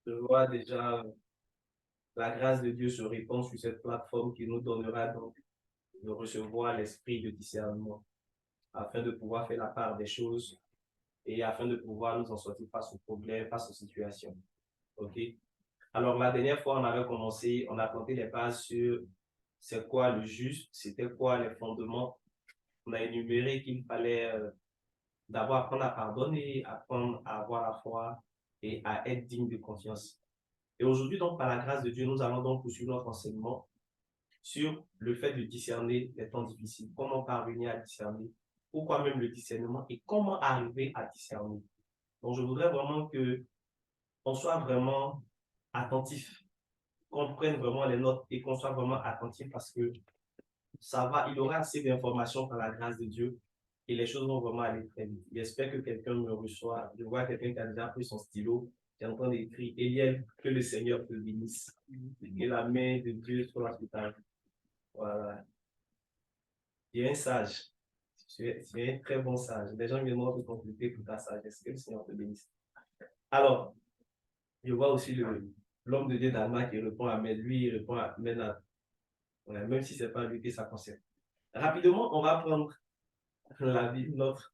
Je vois déjà la grâce de Dieu se répand sur cette plateforme qui nous donnera donc de recevoir l'esprit de discernement afin de pouvoir faire la part des choses et afin de pouvoir nous en sortir face aux problèmes, face aux situations. OK? Alors, la dernière fois, on avait commencé, on a planté les bases sur c'est quoi le juste, c'était quoi les fondements. On a énuméré qu'il fallait d'abord apprendre à pardonner, apprendre à avoir la foi et à être digne de confiance. Et aujourd'hui, donc, par la grâce de Dieu, nous allons donc poursuivre notre enseignement sur le fait de discerner les temps difficiles, comment parvenir à discerner, pourquoi même le discernement et comment arriver à discerner. Donc, je voudrais vraiment que on soit vraiment attentif, qu'on prenne vraiment les notes et qu'on soit vraiment attentif parce que ça va, il y aura assez d'informations par la grâce de Dieu et les choses vont vraiment aller très vite. J'espère que quelqu'un me reçoit. Je vois quelqu'un qui a déjà pris son stylo, qui est en train d'écrire. Eliel, que le Seigneur te bénisse. Que la main de Dieu soit sur ta vie. Voilà. Tu es un sage. Tu es un très bon sage. Les gens viendront te consulter pour ta sagesse. Que le Seigneur te bénisse. Alors, je vois aussi l'homme de Dieu d'Allemagne qui répond à mais lui, il répond à Ménat. Même si ce n'est pas lui qui ça concerne. Rapidement, on va prendre la Bible, notre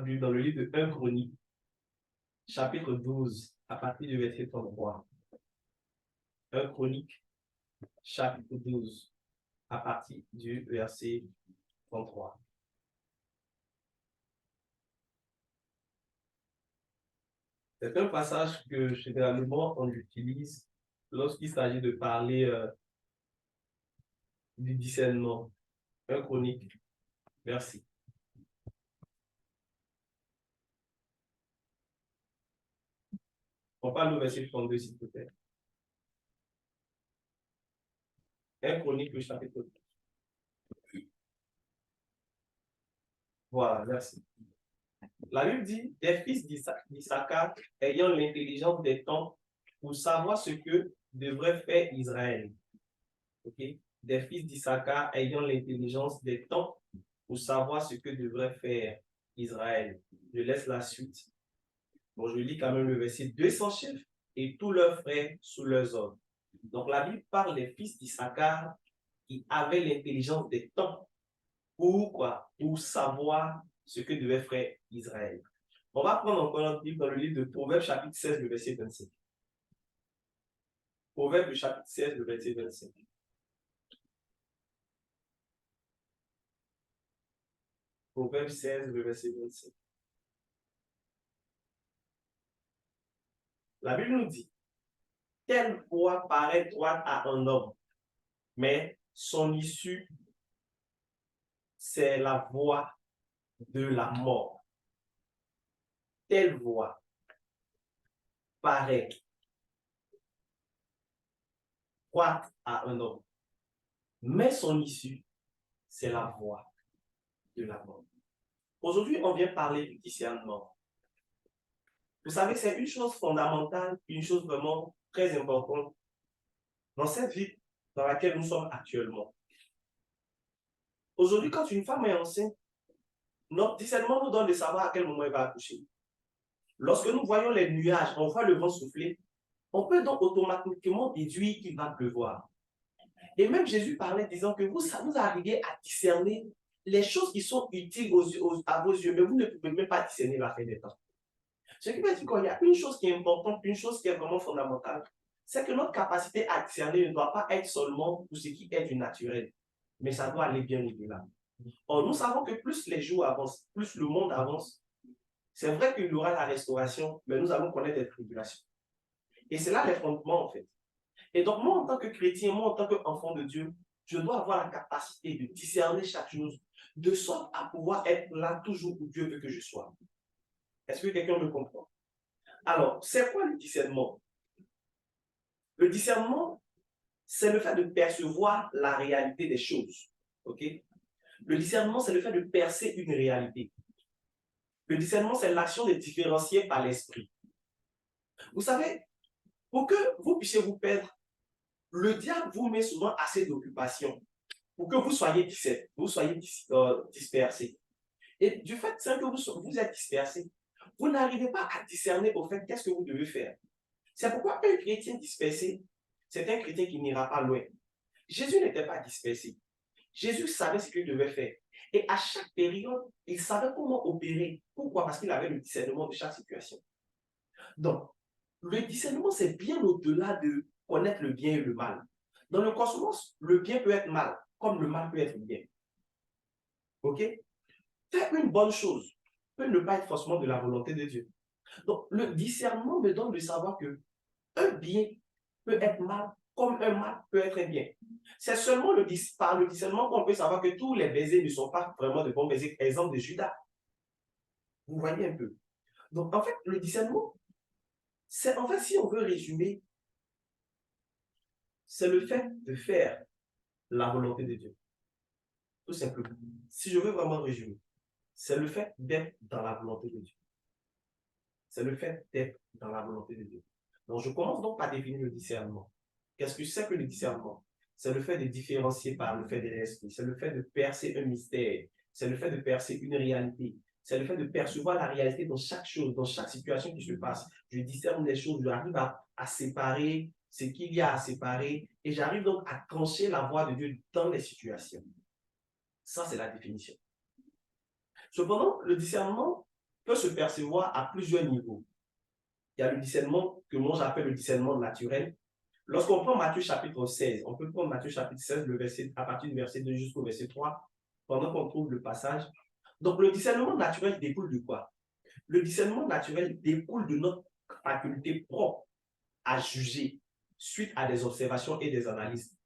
Bible dans le livre de 1 Chronique, chapitre 12, à partir du verset 33. 1 Chronique, chapitre 12, à partir du verset 33. C'est un passage que généralement on utilise lorsqu'il s'agit de parler du discernement. 1 Chronique, merci. On parle au verset 32, s'il te plaît. 1 Chronique, le chapitre 12. Voilà, merci. La Bible dit, des fils d'Issachar ayant l'intelligence des temps pour savoir ce que devrait faire Israël. Okay? Des fils d'Issachar ayant l'intelligence des temps pour savoir ce que devrait faire Israël. Je laisse la suite. Bon, je lis quand même le verset. 200 chefs et tous leurs frères sous leurs ordres. Donc la Bible parle des fils d'Issachar qui avaient l'intelligence des temps pour quoi? Pour savoir ce que devait faire Israël. On va prendre encore notre Bible dans le livre de Proverbes chapitre 16, le verset 25. Proverbes chapitre 16, le verset 25. Proverbes 16, le verset 25. La Bible nous dit, telle voie paraît droite à un homme, mais son issue, c'est la voie de la mort. Telle voie paraît droite à un homme, mais son issue, c'est la voie de la mort. Aujourd'hui, on vient parler du discernement. Vous savez, c'est une chose fondamentale, une chose vraiment très importante dans cette vie dans laquelle nous sommes actuellement. Aujourd'hui, quand une femme est enceinte, notre discernement nous donne de savoir à quel moment elle va accoucher. Lorsque nous voyons les nuages, on voit le vent souffler, on peut donc automatiquement déduire qu'il va pleuvoir. Et même Jésus parlait disant que vous arrivez à discerner les choses qui sont utiles à vos yeux, mais vous ne pouvez même pas discerner la fin des temps. Ce qui veut dire qu'il y a une chose qui est importante, une chose qui est vraiment fondamentale, c'est que notre capacité à discerner ne doit pas être seulement pour ce qui est du naturel, mais ça doit aller bien au-delà. Or, nous savons que plus les jours avancent, plus le monde avance. C'est vrai qu'il y aura la restauration, mais nous allons connaître des tribulations. Et c'est là les fondements, en fait. Et donc, moi, en tant que chrétien, moi, en tant qu'enfant de Dieu, je dois avoir la capacité de discerner chaque chose, de sorte à pouvoir être là toujours où Dieu veut que je sois. Est-ce que quelqu'un me comprend? Alors, c'est quoi le discernement? Le discernement, c'est le fait de percevoir la réalité des choses. OK? Le discernement, c'est le fait de percer une réalité. Le discernement, c'est l'action de différencier par l'esprit. Vous savez, pour que vous puissiez vous perdre, le diable vous met souvent assez d'occupations pour que vous soyez dispersés. Et du fait que vous êtes dispersés, vous n'arrivez pas à discerner au fait qu'est-ce que vous devez faire. C'est pourquoi un chrétien dispersé, c'est un chrétien qui n'ira pas loin. Jésus n'était pas dispersé. Jésus savait ce qu'il devait faire. Et à chaque période, il savait comment opérer. Pourquoi? Parce qu'il avait le discernement de chaque situation. Donc, le discernement, c'est bien au-delà de connaître le bien et le mal. Dans le cosmos, le bien peut être mal, comme le mal peut être bien. OK? Faire une bonne chose peut ne pas être forcément de la volonté de Dieu. Donc, le discernement me donne de savoir que un bien peut être mal, comme un mal peut être un bien. C'est seulement par le discernement qu'on peut savoir que tous les baisers ne sont pas vraiment de bons baisers. Exemple de Judas. Vous voyez un peu. Donc, en fait, le discernement, c'est, en fait, si on veut résumer, c'est le fait de faire la volonté de Dieu. Tout simplement. Si je veux vraiment résumer, c'est le fait d'être dans la volonté de Dieu. C'est le fait d'être dans la volonté de Dieu. Donc, je commence donc par définir le discernement. Qu'est-ce que c'est que le discernement? C'est le fait de différencier par le fait de l'esprit. C'est le fait de percer un mystère. C'est le fait de percer une réalité. C'est le fait de percevoir la réalité dans chaque chose, dans chaque situation qui se passe. Je discerne les choses, j'arrive à séparer ce qu'il y a à séparer et j'arrive donc à trancher la voix de Dieu dans les situations. Ça, c'est la définition. Cependant, le discernement peut se percevoir à plusieurs niveaux. Il y a le discernement que moi j'appelle le discernement naturel. Lorsqu'on prend Matthieu chapitre 16, on peut prendre Matthieu chapitre 16, à partir du verset 2 jusqu'au verset 3, pendant qu'on trouve le passage. Donc le discernement naturel découle de quoi? Le discernement naturel découle de notre faculté propre à juger suite à des observations et des analyses.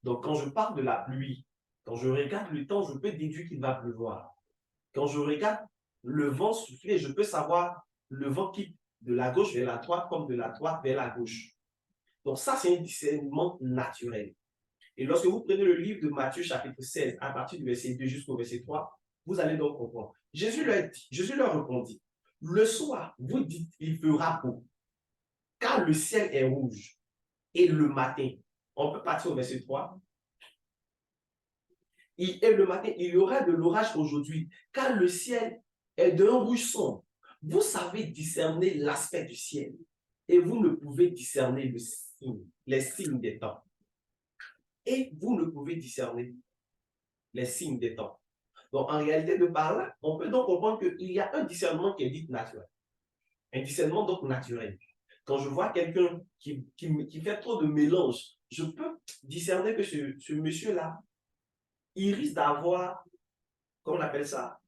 Donc quand je parle de la pluie, quand je regarde le temps, je peux déduire qu'il va pleuvoir. Quand je regarde le vent souffler, je peux savoir le vent qui de la gauche vers la droite comme de la droite vers la gauche. Donc ça, c'est un discernement naturel. Et lorsque vous prenez le livre de Matthieu chapitre 16, à partir du verset 2 jusqu'au verset 3, vous allez donc comprendre. Jésus leur répondit, le soir, vous dites, il fera beau, car le ciel est rouge, et le matin, on peut partir au verset 3, et le matin, il y aura de l'orage aujourd'hui, car le ciel est d'un rouge sombre. Vous savez discerner l'aspect du ciel, et vous ne pouvez discerner les signes des temps. Et vous ne pouvez discerner les signes des temps. Donc, en réalité, de par là, on peut donc comprendre qu'il y a un discernement qui est dit naturel. Un discernement donc naturel. Quand je vois quelqu'un qui fait trop de mélange, je peux discerner que ce monsieur-là, il risque d'avoir, comment on appelle ça,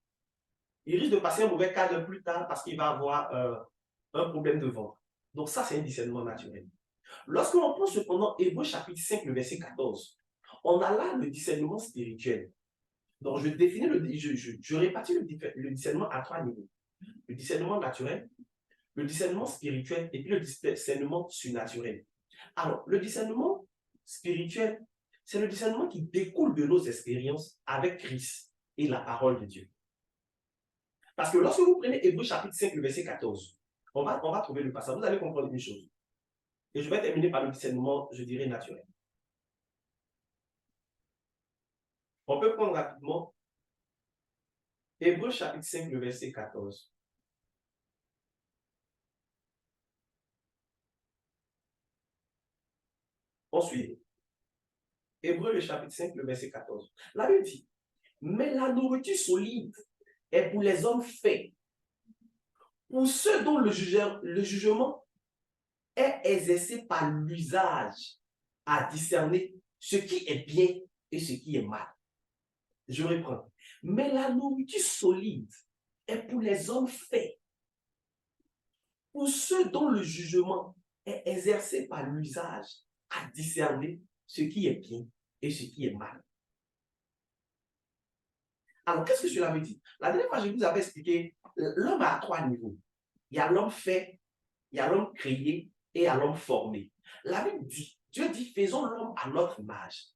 il risque de passer un mauvais cadre plus tard parce qu'il va avoir un problème de ventre. Donc ça, c'est un discernement naturel. Lorsque l'on prend cependant Hébreux chapitre 5, le verset 14, on a là le discernement spirituel. Donc je définis, je répartis le discernement à 3 niveaux. Le discernement naturel, le discernement spirituel et puis le discernement surnaturel. Alors, le discernement spirituel, c'est le discernement qui découle de nos expériences avec Christ et la parole de Dieu. Parce que lorsque vous prenez Hébreux chapitre 5, le verset 14, on va trouver le passage, vous allez comprendre une chose. Et je vais terminer par le discernement, je dirais, naturel. On peut prendre rapidement Hébreux chapitre 5, le verset 14. Ensuite, Hébreux le chapitre 5, le verset 14. La Bible dit, mais la nourriture solide est pour les hommes faits, pour ceux dont le jugement est exercé par l'usage à discerner ce qui est bien et ce qui est mal. Je reprends. Mais la nourriture solide est pour les hommes faits, pour ceux dont le jugement est exercé par l'usage à discerner ce qui est bien et ce qui est mal. Alors, qu'est-ce que cela veut dire? La dernière fois, je vous avais expliqué, l'homme a 3 niveaux. Il y a l'homme fait, il y a l'homme créé et il y a l'homme formé. La Bible dit, Dieu dit, faisons l'homme à notre image.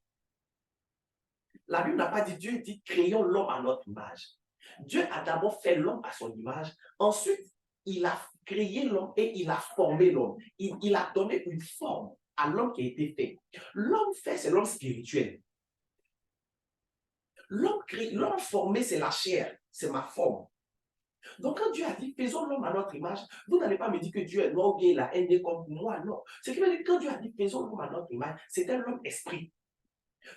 La Bible n'a pas dit, Dieu dit, créons l'homme à notre image. Dieu a d'abord fait l'homme à son image. Ensuite, il a créé l'homme et il a formé l'homme. Il a donné une forme à l'homme qui a été fait. L'homme fait, c'est l'homme spirituel. L'homme formé, c'est la chair, c'est ma forme. Donc, quand Dieu a dit, faisons l'homme à notre image, vous n'allez pas me dire que Dieu est noir ou bien il a haine comme moi, non. Ce qui veut dire que quand Dieu a dit, faisons l'homme à notre image, c'était l'homme esprit.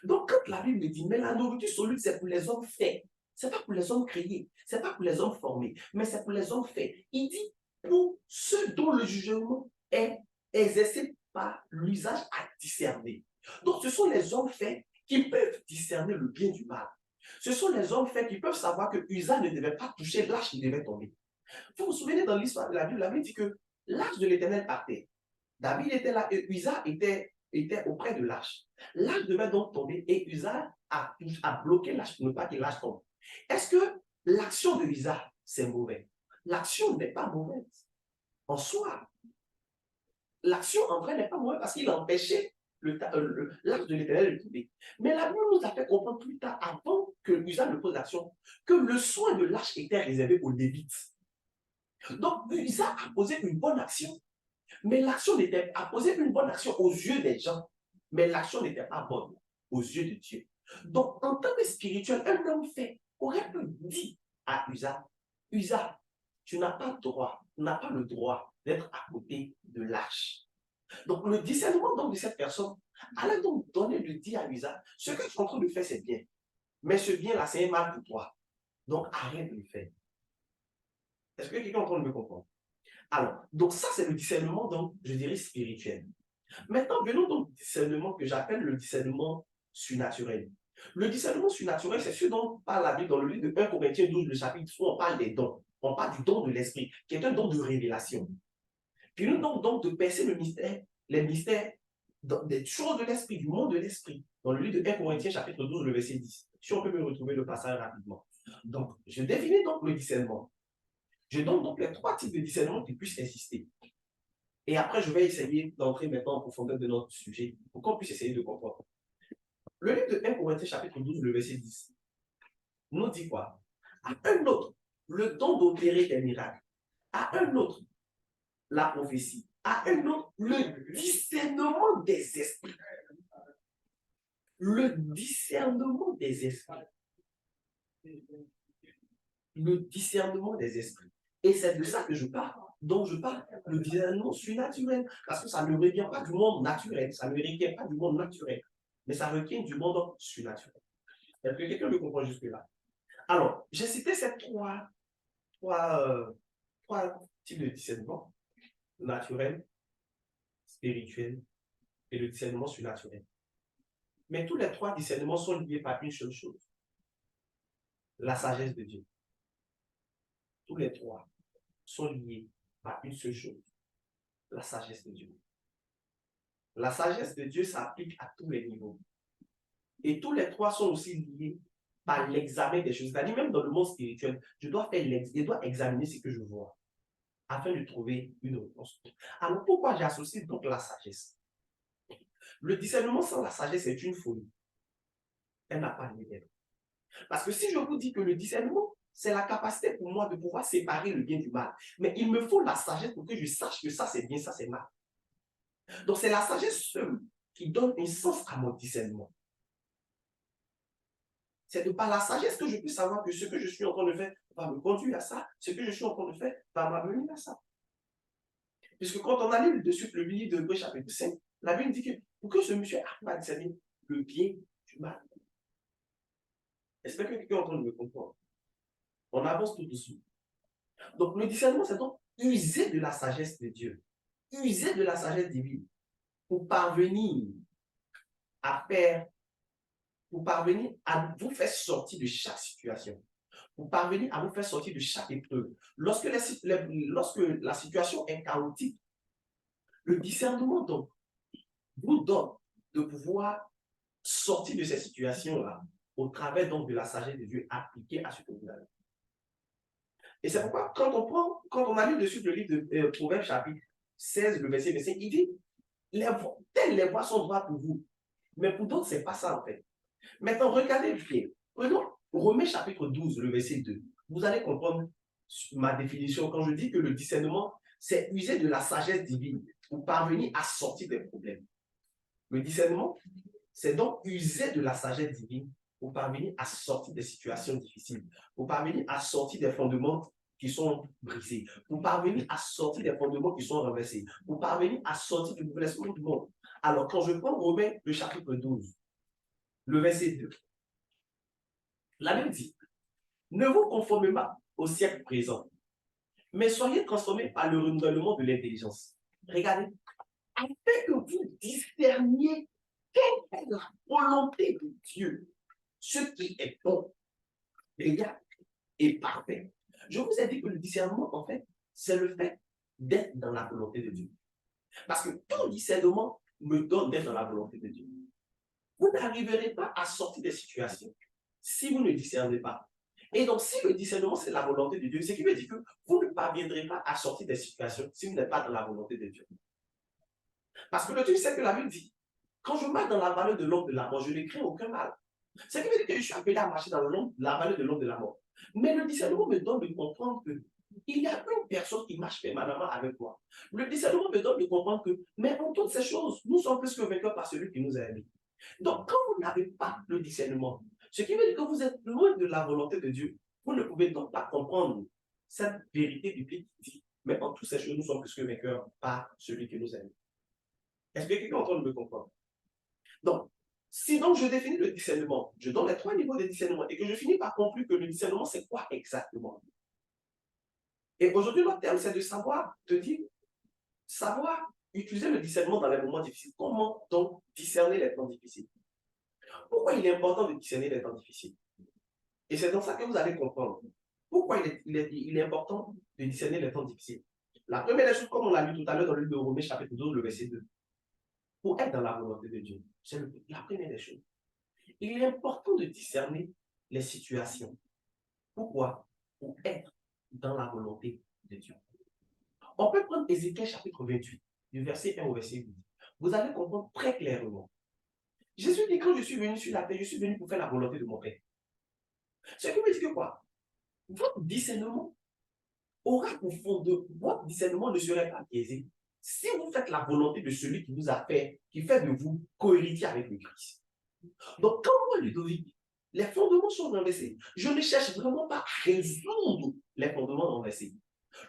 Donc, quand la Bible dit, mais la nourriture solide, c'est pour les hommes faits. Ce n'est pas pour les hommes créés, ce n'est pas pour les hommes formés, mais c'est pour les hommes faits. Il dit, pour ceux dont le jugement est exercé par l'usage à discerner. Donc, ce sont les hommes faits qui peuvent discerner le bien du mal. Ce sont les hommes faits qui peuvent savoir que Usa ne devait pas toucher l'arche qui devait tomber. Vous vous souvenez dans l'histoire de la Bible dit que l'arche de l'Éternel partait. David était là et Usa était auprès de l'arche. L'arche devait donc tomber et Usa a bloqué l'arche pour ne pas que l'arche tombe. Est-ce que l'action de Usa, c'est mauvais? L'action n'est pas mauvaise. En soi, l'action en vrai n'est pas mauvaise parce qu'il a empêché l'arche de l'Éternel de tomber. Mais la Bible nous a fait comprendre plus tard, avant que Usa ne pose l'action, que le soin de l'arche était réservé aux Lévites. Donc, Usa a posé une bonne action, mais l'action a posé une bonne action aux yeux des gens, mais l'action n'était pas bonne aux yeux de Dieu. Donc, en tant que spirituel, un homme fait aurait pu dire à Usa, Usa, tu n'as pas le droit d'être à côté de l'arche. Donc, le discernement donc, de cette personne allait donc donner le dit à Usa, ce que tu es en train de faire, c'est bien, mais ce bien-là, c'est un mal pour toi. Donc, arrête de le faire. Est-ce que quelqu'un est en train de me comprendre? Alors, donc ça, c'est le discernement, donc, je dirais, spirituel. Maintenant, venons donc au discernement que j'appelle le discernement surnaturel. Le discernement surnaturel, c'est ce dont parle la Bible dans le livre de 1 Corinthiens 12, le chapitre, où on parle des dons. On parle du don de l'esprit, qui est un don de révélation. Puis nous, donc de percer le mystère, les mystères des choses de l'esprit, du monde de l'esprit, dans le livre de 1 Corinthiens, chapitre 12, le verset 10. Si on peut me retrouver le passage rapidement. Donc, je définis donc le discernement. Je donne donc les 3 types de discernement qui puissent exister. Et après, je vais essayer d'entrer maintenant en profondeur de notre sujet pour qu'on puisse essayer de comprendre. Le livre de 1 Corinthiens, chapitre 12, le verset 10, nous dit quoi? À un autre, le don d'opérer des miracles. À un autre, la prophétie. À un autre, le discernement des esprits. Le discernement des esprits. Le discernement des esprits. Et c'est de ça que je parle. Donc, je parle le discernement surnaturel. Parce que ça ne revient pas du monde naturel. Ça ne requiert pas du monde naturel. Mais ça requiert du monde surnaturel. Est-ce que quelqu'un me comprend jusque-là? Alors, j'ai cité ces trois types de discernement. Naturel, spirituel et le discernement surnaturel. Mais tous les 3 discernements sont liés par une seule chose. La sagesse de Dieu. Tous les 3 sont liés par une seule chose. La sagesse de Dieu. La sagesse de Dieu s'applique à tous les niveaux. Et tous les 3 sont aussi liés par l'examen des choses. C'est-à-dire, même dans le monde spirituel, je dois examiner ce que je vois afin de trouver une réponse. Alors, pourquoi j'associe donc la sagesse? Le discernement sans la sagesse est une folie. Elle n'a pas lieu d'être. Parce que si je vous dis que le discernement, c'est la capacité pour moi de pouvoir séparer le bien du mal. Mais il me faut la sagesse pour que je sache que ça c'est bien, ça c'est mal. Donc c'est la sagesse seule qui donne un sens à mon discernement. C'est de par la sagesse que je peux savoir que ce que je suis en train de faire va me conduire à ça. Ce que je suis en train de faire va m'amener à ça. Puisque quand on a lu dessus le livre de Hébreux chapitre 5, la Bible dit que pour que ce monsieur arrive à discerner le bien du mal. Est-ce que quelqu'un est en train de me comprendre? On avance tout doucement. Donc le discernement, c'est donc user de la sagesse de Dieu, user de la sagesse divine pour parvenir à vous faire sortir de chaque situation, pour parvenir à vous faire sortir de chaque épreuve. Lorsque la situation est chaotique, le discernement donc vous donne de pouvoir sortir de ces situations-là au travers donc de la sagesse de Dieu appliquée à ce que vous avez. Et c'est pourquoi, quand on a lu dessus le livre de Proverbes chapitre 16, le verset 25, il dit, telles les voies sont droites pour vous, mais pour d'autres, ce n'est pas ça en fait. Maintenant, regardez bien. Prenons Romains chapitre 12, le verset 2. Vous allez comprendre ma définition quand je dis que le discernement, c'est user de la sagesse divine pour parvenir à sortir des problèmes. Le discernement, c'est donc user de la sagesse divine pour parvenir à sortir des situations difficiles, pour parvenir à sortir des fondements qui sont brisés, pour parvenir à sortir des fondements qui sont renversés, pour parvenir à sortir du nouvel esprit du monde. Alors, quand je prends Romains, le chapitre 12, le verset 2, la Bible dit, ne vous conformez pas au siècle présent, mais soyez transformés par le renouvellement de l'intelligence. Regardez, afin que vous discerniez quelle est la volonté de Dieu, ce qui est bon, agréable et parfait. Je vous ai dit que le discernement, en fait, c'est le fait d'être dans la volonté de Dieu. Parce que tout discernement me donne d'être dans la volonté de Dieu. Vous n'arriverez pas à sortir des situations si vous ne discernez pas. Et donc, si le discernement, c'est la volonté de Dieu, ce qui veut dire que vous ne parviendrez pas à sortir des situations si vous n'êtes pas dans la volonté de Dieu. Parce que le truc, c'est que la Bible dit, quand je marche dans la vallée de l'ombre de la mort, je ne crains aucun mal. Ce qui veut dire que je suis appelé à marcher dans la vallée de l'ombre de la mort. Mais le discernement me donne de comprendre que il y a une personne qui marche permanemment avec moi. Le discernement me donne de comprendre que, mais en toutes ces choses, nous sommes plus que vainqueurs par celui qui nous a aimés. Donc, quand vous n'avez pas le discernement, ce qui veut dire que vous êtes loin de la volonté de Dieu, vous ne pouvez donc pas comprendre cette vérité biblique qui dit, mais en toutes ces choses, nous sommes plus que vainqueurs par celui qui nous aime. Est-ce que quelqu'un est en train de me comprendre? Donc, si donc je définis le discernement, je donne les 3 niveaux de discernement et que je finis par conclure que le discernement, c'est quoi exactement? Et aujourd'hui, notre terme, c'est de savoir, de dire, savoir utiliser le discernement dans les moments difficiles. Comment donc discerner les temps difficiles? Pourquoi il est important de discerner les temps difficiles? Et c'est dans ça que vous allez comprendre. Pourquoi il est important de discerner les temps difficiles? La première des choses, comme on l'a vu tout à l'heure dans le livre de Romains, chapitre 12, le verset 2, pour être dans la volonté de Dieu, c'est la première des choses. Il est important de discerner les situations. Pourquoi? Pour être dans la volonté de Dieu. On peut prendre Ézéchiel chapitre 28, du verset 1 au verset 8. Vous allez comprendre très clairement. Jésus dit, quand je suis venu sur la terre, je suis venu pour faire la volonté de mon Père. Ce qui veut dire que quoi? Votre discernement aura pour fond de votre discernement ne serait pas biaisé si vous faites la volonté de celui qui vous a fait, qui fait de vous cohéritier avec le Christ. Donc, quand moi, Ludovic, les fondements sont renversés, je ne cherche vraiment pas à résoudre les fondements renversés.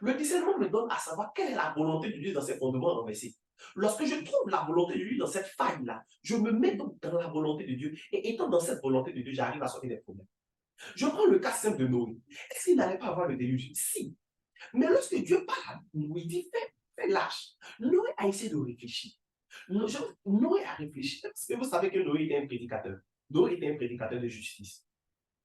Le discernement me donne à savoir quelle est la volonté de Dieu dans ces fondements renversés. Lorsque je trouve la volonté de Dieu dans cette faille-là, je me mets donc dans la volonté de Dieu. Et étant dans cette volonté de Dieu, j'arrive à sortir des problèmes. Je prends le cas simple de Noé. Est-ce qu'il n'allait pas avoir le déluge? Si. Mais lorsque Dieu parle, il dit fais l'arche. Noé a essayé de réfléchir. Noé a réfléchi. Parce que vous savez que Noé était un prédicateur. Noé était un prédicateur de justice.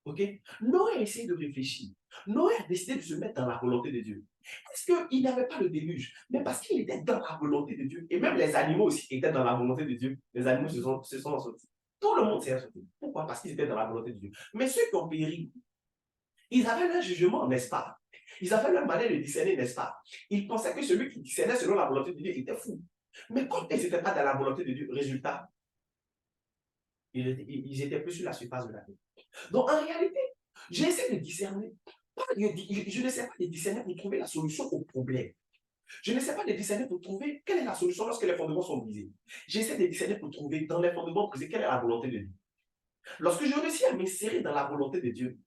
Ok? Noé a essayé de réfléchir. Noé a décidé de se mettre dans la volonté de Dieu. Est-ce qu'il n'avait pas le déluge? Mais parce qu'il était dans la volonté de Dieu. Et même les animaux aussi étaient dans la volonté de Dieu. Les animaux se sont sortis. Tout le monde s'est sorti. Pourquoi? Parce qu'ils étaient dans la volonté de Dieu. Mais ceux qui ont péri, ils avaient leur jugement, n'est-ce pas? Ils avaient leur manière de discerner, n'est-ce pas? Ils pensaient que celui qui discernait selon la volonté de Dieu était fou. Mais quand ils n'étaient pas dans la volonté de Dieu, résultat, ils étaient plus sur la surface de la terre. Donc en réalité, j'essaie de discerner. Je n'essaie pas de discerner pour trouver la solution au problème. Je n'essaie pas de discerner pour trouver quelle est la solution lorsque les fondements sont brisés. J'essaie de discerner pour trouver dans les fondements brisés quelle est la volonté de Dieu. Lorsque je réussis à m'insérer dans la volonté de Dieu,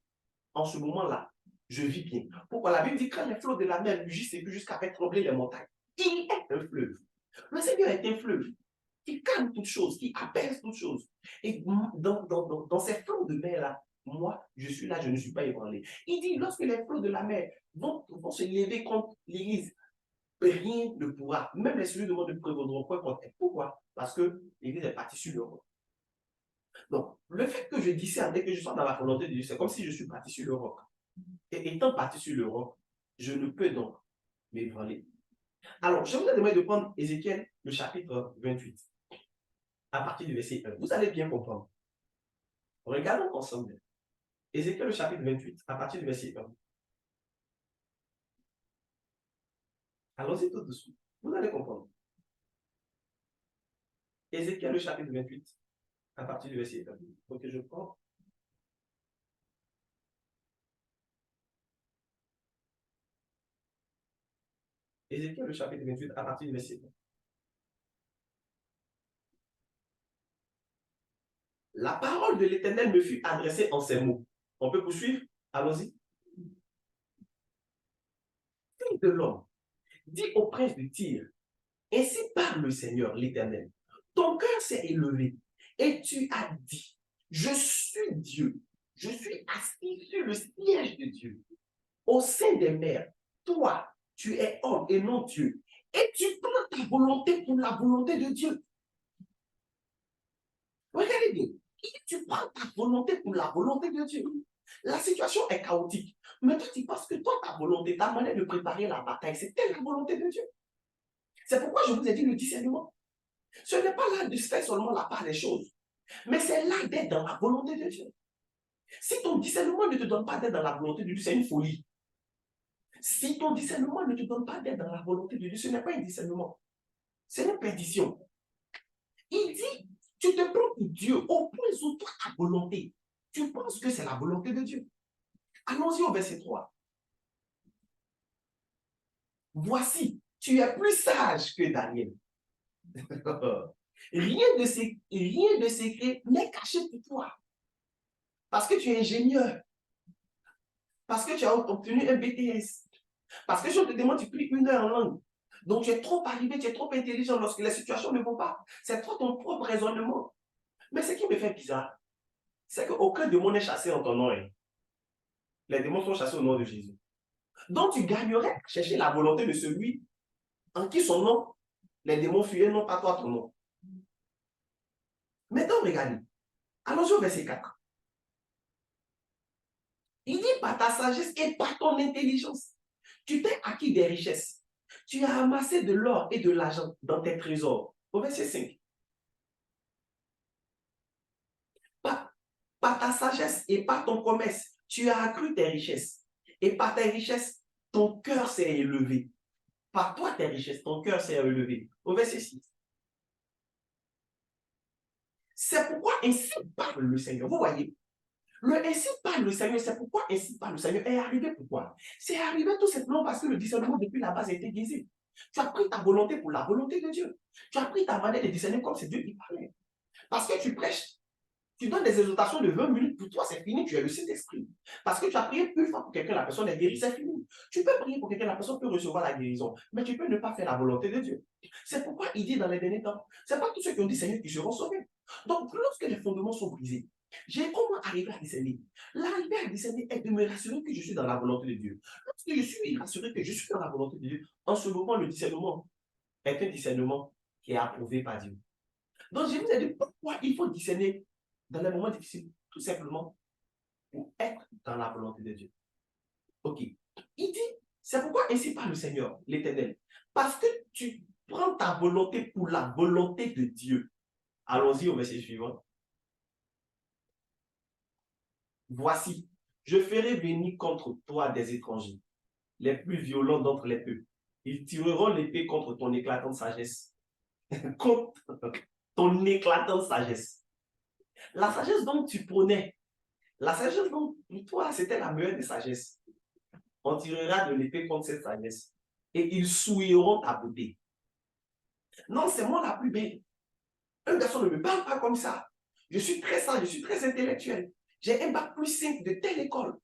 en ce moment-là, je vis bien. Pourquoi? La Bible dit que quand les flots de la mer mugissent et que jusqu'à faire trembler les montagnes, il est un fleuve. Le Seigneur est un fleuve qui calme toutes choses, qui apaise toutes choses. Et dans ces flots de mer-là, moi, je suis là, je ne suis pas ébranlé. Il dit, lorsque les flots de la mer vont se lever contre l'Église, rien ne pourra, même les cellules de monde ne prévaudront point contre elle. Pourquoi? Parce que l'Église est partie sur le roc. Donc, le fait que je discerne et que je sois dans la volonté de Dieu, c'est comme si je suis parti sur le roc. Et étant parti sur le roc, je ne peux donc m'ébranler. Alors, je vous ai demandé de prendre Ézéchiel, le chapitre 28, à partir du verset 1. Vous allez bien comprendre. Regardons ensemble. Ézéchiel, le chapitre 28, à partir du verset 1. Allons-y tout de suite. Vous allez comprendre. Ézéchiel, le chapitre 28, à partir du verset 1. Donc, je prends. Ézéchiel, le chapitre 28, à partir du verset 1. La parole de l'Éternel me fut adressée en ces mots. On peut poursuivre? Allons-y. de l'homme, dis au prince de Tyr, ainsi parle le Seigneur, l'Éternel. Ton cœur s'est élevé et tu as dit, je suis Dieu, je suis assis sur le siège de Dieu, au sein des mers. Toi, tu es homme et non Dieu. Et tu prends ta volonté pour la volonté de Dieu. Regardez bien. Tu prends ta volonté pour la volonté de Dieu. La situation est chaotique. Mais toi, tu penses que toi, ta volonté, ta manière de préparer la bataille, c'était la volonté de Dieu. C'est pourquoi je vous ai dit le discernement. Ce n'est pas là de faire seulement la part des choses, mais c'est là d'être dans la volonté de Dieu. Si ton discernement ne te donne pas d'être dans la volonté de Dieu, c'est une folie. Si ton discernement ne te donne pas d'être dans la volonté de Dieu, ce n'est pas un discernement. C'est une perdition. Il dit, tu te prends pour Dieu au point où toi, ta volonté, tu penses que c'est la volonté de Dieu. Allons-y au verset 3. Voici, tu es plus sage que Daniel. Rien de secret n'est caché pour toi. Parce que tu es ingénieur. Parce que tu as obtenu un BTS. Parce que si on te demande, tu pries 1 heure en langue. Donc tu es trop arrivé, tu es trop intelligent lorsque les situations ne vont pas. C'est toi ton propre raisonnement. Mais ce qui me fait bizarre, c'est qu'aucun démon n'est chassé en ton nom. Les démons sont chassés au nom de Jésus. Donc tu gagnerais à chercher la volonté de celui en qui son nom, les démons fuyaient, non pas toi ton nom. Maintenant, regardez. Allons-y au verset 4. Il dit par ta sagesse et par ton intelligence, tu t'es acquis des richesses. Tu as amassé de l'or et de l'argent dans tes trésors. Au verset 5. Par ta sagesse et par ton commerce, tu as accru tes richesses. Et par tes richesses, ton cœur s'est élevé. Par toi, tes richesses, ton cœur s'est élevé. Au verset 6. C'est pourquoi ainsi parle le Seigneur. Vous voyez, le ainsi parle le Seigneur, c'est pourquoi ainsi parle le Seigneur est arrivé. Pourquoi? C'est arrivé tout simplement parce que le discernement depuis la base a été biaisé. Tu as pris ta volonté pour la volonté de Dieu. Tu as pris ta manière de discerner comme c'est Dieu qui parlait. Parce que tu prêches, tu donnes des exhortations de 20 minutes, pour toi c'est fini, tu es le Saint-Esprit. Parce que tu as prié une fois pour quelqu'un, la personne est guérie, c'est fini. Tu peux prier pour quelqu'un, la personne peut recevoir la guérison, mais tu peux ne pas faire la volonté de Dieu. C'est pourquoi il dit dans les derniers temps, ce n'est pas tous ceux qui ont dit Seigneur qui seront sauvés. Donc lorsque les fondements sont brisés, j'ai comment arriver à discerner? L'arrivée à discerner est de me rassurer que je suis dans la volonté de Dieu. Lorsque je suis rassuré que je suis dans la volonté de Dieu, en ce moment, le discernement est un discernement qui est approuvé par Dieu. Donc, je vous ai dit pourquoi il faut discerner dans les moments difficiles, tout simplement pour être dans la volonté de Dieu. Ok. Il dit, c'est pourquoi ainsi parle le Seigneur, l'Éternel. Parce que tu prends ta volonté pour la volonté de Dieu. Allons-y au verset suivant. Voici, je ferai venir contre toi des étrangers, les plus violents d'entre les peuples. Ils tireront l'épée contre ton éclatante sagesse. Contre ton éclatante sagesse. La sagesse dont tu prônais, la sagesse dont pour toi, c'était la meilleure des sagesses. On tirera de l'épée contre cette sagesse. Et ils souilleront ta beauté. Non, c'est moi la plus belle. Un garçon ne me parle pas comme ça. Je suis très sage, je suis très intellectuel. J'ai un bac plus 5 de telle école.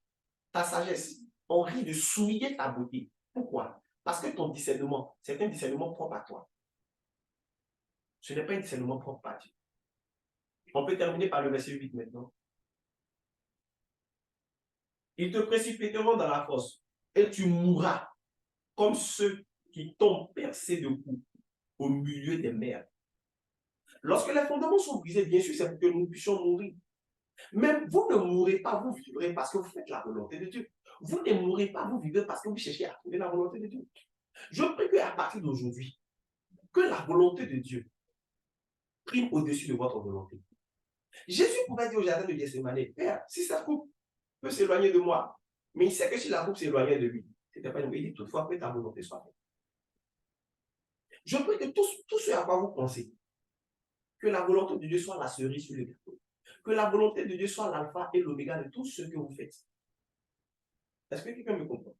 Ta sagesse, on rit de souiller ta beauté. Pourquoi? Parce que ton discernement, c'est un discernement propre à toi. Ce n'est pas un discernement propre à Dieu. On peut terminer par le verset 8 maintenant. Ils te précipiteront dans la fosse et tu mourras comme ceux qui tombent percés de coups au milieu des mers. Lorsque les fondements sont brisés, bien sûr, c'est pour que nous puissions mourir. Mais vous ne mourrez pas, vous vivrez parce que vous faites la volonté de Dieu. Vous ne mourrez pas, vous vivez parce que vous cherchez à trouver la volonté de Dieu. Je prie qu'à partir d'aujourd'hui, que la volonté de Dieu prime au-dessus de votre volonté. Jésus pouvait dire au jardin de Gethsémane, Père, si sa coupe peut s'éloigner de moi, mais il sait que si la coupe s'éloignait de lui, c'était pas une il dit toutefois que ta volonté soit faite. Je prie que tout ce à quoi vous pensez, que la volonté de Dieu soit la cerise sur le gâteau. Que la volonté de Dieu soit l'alpha et l'oméga de tout ce que vous faites. Est-ce que quelqu'un me comprend?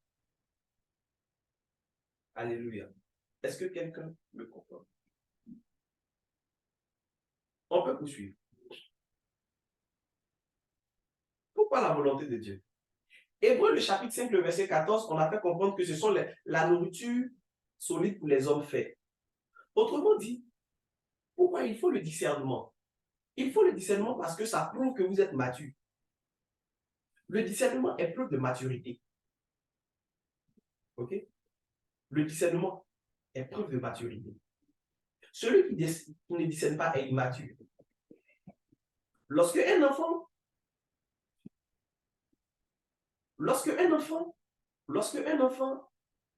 Alléluia. Est-ce que quelqu'un me comprend? On peut poursuivre. Pourquoi la volonté de Dieu? Hébreu, le chapitre 5, le verset 14, on a fait comprendre que ce sont la nourriture solide pour les hommes faits. Autrement dit, pourquoi il faut le discernement? Il faut le discernement parce que ça prouve que vous êtes mature. Le discernement est preuve de maturité. OK? Le discernement est preuve de maturité. Celui qui ne discerne pas est immature. Lorsque un enfant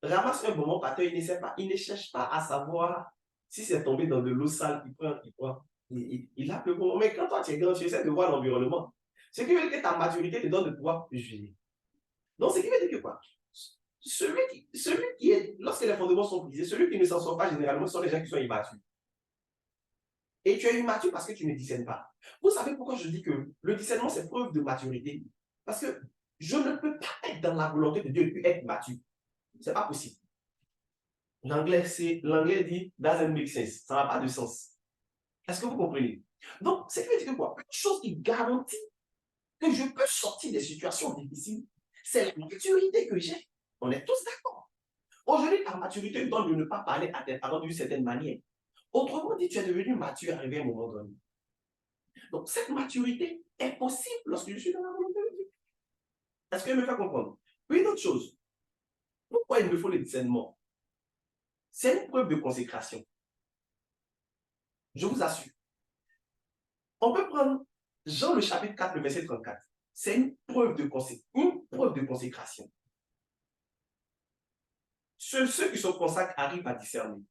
ramasse un bonbon par terre, il ne cherche pas à savoir si c'est tombé dans de l'eau sale, il a le bonbon. Mais quand toi tu es grand, tu essaies de voir l'environnement. Ce qui veut dire que ta maturité te donne de pouvoir juger. Donc, ce qui veut dire que quoi? Lorsque les fondements sont brisés, celui qui ne s'en sort pas généralement sont les gens qui sont immatures. Et tu es immature parce que tu ne discernes pas. Vous savez pourquoi je dis que le discernement, c'est preuve de maturité? Parce que je ne peux pas être dans la volonté de Dieu et puis être mature. Ce n'est pas possible. L'anglais dit doesn't make sense. Ça n'a pas de sens. Est-ce que vous comprenez? Donc, ce qui veut dire que quoi? Une chose qui garantit que je peux sortir des situations difficiles, c'est la maturité que j'ai. On est tous d'accord. Aujourd'hui, ta maturité donne de ne pas parler à tes parents d'une certaine manière. Autrement dit, tu es devenu mature arrivé à un moment donné. Donc, cette maturité est possible lorsque je suis dans la volonté de Dieu. Est-ce que je me fais comprendre? Une autre chose, pourquoi il me faut le discernement? C'est une preuve de consécration. Je vous assure. On peut prendre Jean le chapitre 4, le verset 34. C'est une preuve de consécration. Seuls ceux qui se consacrent arrivent à discerner.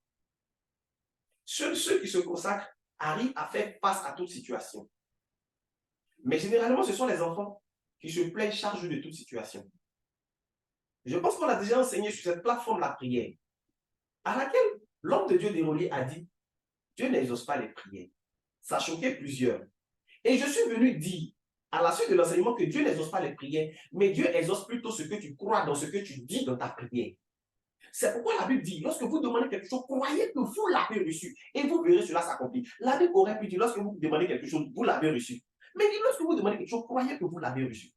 Seuls ceux qui se consacrent arrivent à faire face à toute situation. Mais généralement, ce sont les enfants qui se plaignent chargés de toute situation. Je pense qu'on a déjà enseigné sur cette plateforme la prière, à laquelle l'homme de Dieu Dérolier a dit, Dieu n'exauce pas les prières. Ça choquait plusieurs. Et je suis venu dire, à la suite de l'enseignement, que Dieu n'exauce pas les prières, mais Dieu exauce plutôt ce que tu crois dans ce que tu dis dans ta prière. C'est pourquoi la Bible dit, lorsque vous demandez quelque chose, croyez que vous l'avez reçu et vous verrez cela s'accomplir. La Bible aurait pu dire, lorsque vous demandez quelque chose, vous l'avez reçu. Mais lorsque vous demandez quelque chose, croyez que vous l'avez reçu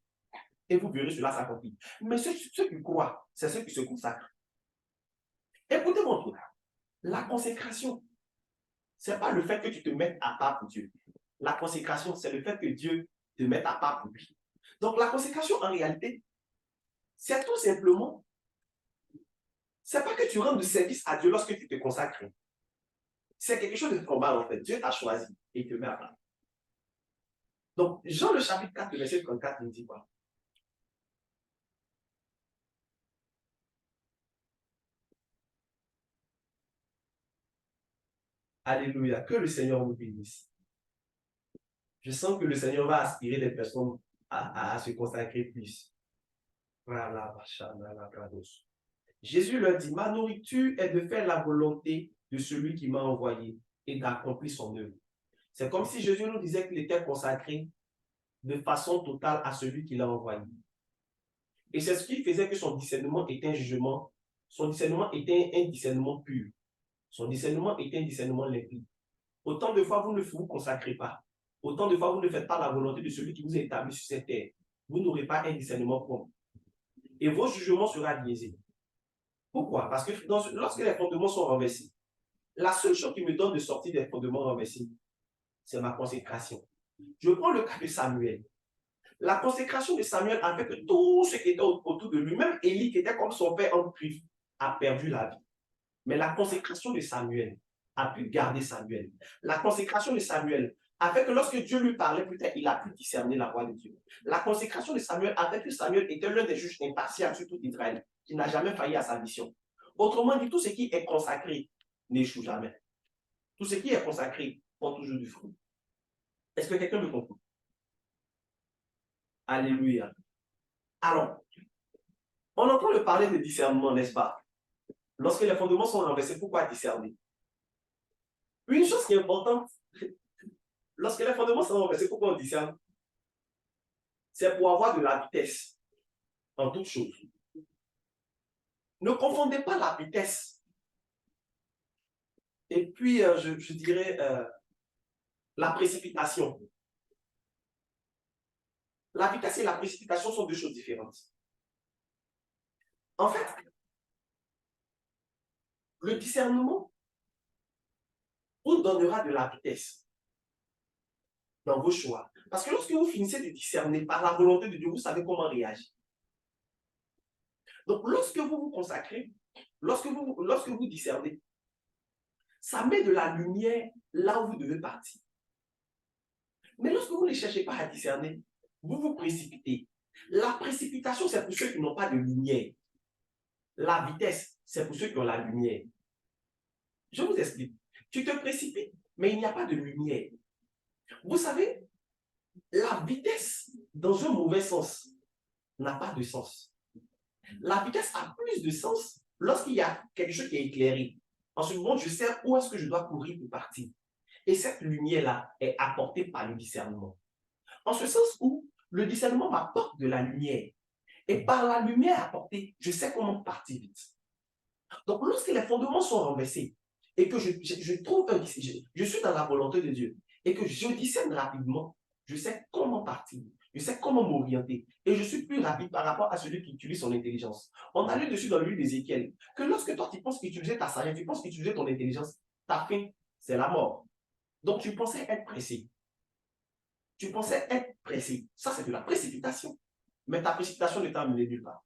et vous verrez cela s'accomplir. Mais ceux qui croient, c'est ceux qui se consacrent. Écoutez mon truc. La consécration, ce n'est pas le fait que tu te mettes à part pour Dieu. La consécration, c'est le fait que Dieu te mette à part pour lui. Donc la consécration, en réalité, c'est tout simplement, c'est pas que tu rends de service à Dieu lorsque tu te consacres. C'est quelque chose de normal en fait. Dieu t'a choisi et te met à part. Donc, Jean le chapitre 4, le verset 34, nous dit quoi? Alléluia, que le Seigneur nous bénisse. Je sens que le Seigneur va aspirer les personnes à se consacrer plus. Voilà, Jésus leur dit, ma nourriture est de faire la volonté de celui qui m'a envoyé et d'accomplir son œuvre. C'est comme si Jésus nous disait qu'il était consacré de façon totale à celui qui l'a envoyé. Et c'est ce qui faisait que son discernement était un jugement, son discernement était un discernement pur. Son discernement était un discernement limpide. Autant de fois vous ne vous consacrez pas, autant de fois vous ne faites pas la volonté de celui qui vous a établi sur cette terre, vous n'aurez pas un discernement propre. Et vos jugements seront biaisés. Pourquoi? Parce que lorsque les fondements sont renversés, la seule chose qui me donne de sortir des fondements renversés, c'est ma consécration. Je prends le cas de Samuel. La consécration de Samuel a fait que tout ce qui était autour de lui, même Élie qui était comme son père en Christ, a perdu la vie. Mais la consécration de Samuel a pu garder Samuel. La consécration de Samuel a fait que lorsque Dieu lui parlait, peut-être il a pu discerner la voix de Dieu. La consécration de Samuel a fait que Samuel était l'un des juges impartials sur tout Israël, qui n'a jamais failli à sa mission. Autrement dit, tout ce qui est consacré n'échoue jamais. Tout ce qui est consacré porte toujours du fruit. Est-ce que quelqu'un me comprend? Alléluia. Alors, on entend le parler de discernement, n'est-ce pas? Lorsque les fondements sont renversés, pourquoi discerner? Une chose qui est importante, lorsque les fondements sont renversés, pourquoi on discerne? C'est pour avoir de la vitesse en toute chose. Ne confondez pas la vitesse et puis, je dirais, la précipitation. La vitesse et la précipitation sont deux choses différentes. En fait, le discernement vous donnera de la vitesse dans vos choix. Parce que lorsque vous finissez de discerner par la volonté de Dieu, vous savez comment réagir. Donc, lorsque vous vous consacrez, lorsque vous discernez, ça met de la lumière là où vous devez partir. Mais lorsque vous ne cherchez pas à discerner, vous vous précipitez. La précipitation, c'est pour ceux qui n'ont pas de lumière. La vitesse, c'est pour ceux qui ont la lumière. Je vous explique. Tu te précipites, mais il n'y a pas de lumière. Vous savez, la vitesse, dans un mauvais sens, n'a pas de sens. La vitesse a plus de sens lorsqu'il y a quelque chose qui est éclairé. En ce moment, je sais où est-ce que je dois courir pour partir. Et cette lumière-là est apportée par le discernement. En ce sens où le discernement m'apporte de la lumière. Et par la lumière apportée, je sais comment partir vite. Donc, lorsque les fondements sont renversés et que je trouve je suis dans la volonté de Dieu et que je discerne rapidement, je sais comment partir, je sais comment m'orienter et je suis plus rapide par rapport à celui qui utilise son intelligence. On a lu dessus dans le livre d'Ézéchiel que lorsque toi tu penses utiliser ta sagesse, tu penses utiliser ton intelligence, ta fin, c'est la mort. Donc, tu pensais être pressé. Tu pensais être pressé. Ça, c'est de la précipitation. Mais ta précipitation ne t'a amené nulle part.